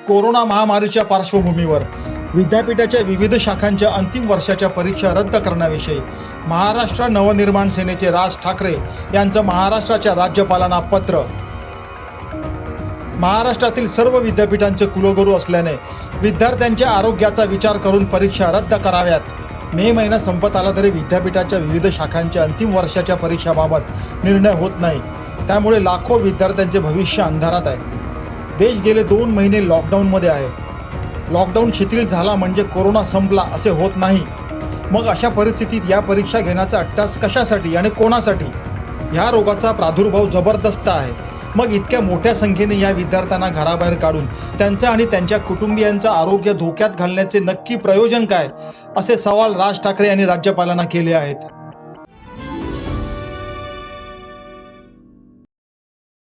Corona महामारीच्या पार्श्वभूमीवर विद्यापीठाच्या विविध शाखांच्या अंतिम वर्षाच्या परीक्षा रद्द करण्याविषयी महाराष्ट्र नवनिर्माण सेनेचे राज ठाकरे यांचं महाराष्ट्राच्या राज्यपालांना पत्र. महाराष्ट्रातील सर्व विद्यापीठांचे कुलगुरू असल्याने विद्यार्थ्यांच्या आरोग्याचा विचार करून परीक्षा रद्द कराव्यात. मे महिना संपत आला तरी विद्यापीठाच्या विविध शाखांच्या अंतिम वर्षाच्या परीक्षाबाबत निर्णय होत नाही. त्यामुळे लाखो विद्यार्थ्यांचे भविष्य अंधारात आहे. देश गेले 2 महिने लॉकडाऊनमध्ये आहे. लॉकडाऊन शिथिल झाला म्हणजे कोरोना संपला असे होत नाही. मग अशा परिस्थितीत या परीक्षा घेण्याचा अट्टास कशासाठी आणि कोणासाठी? ह्या रोगाचा प्रादुर्भाव जबरदस्त आहे. मग इतक्या मोठ्या संख्येने या विद्यार्थ्यांना घराबाहेर काढून त्यांचं आणि त्यांच्या कुटुंबियांचं आरोग्य धोक्यात घालण्याचे नक्की प्रयोजन काय, असे सवाल राज ठाकरे यांनी राज्यपालांना केले आहेत.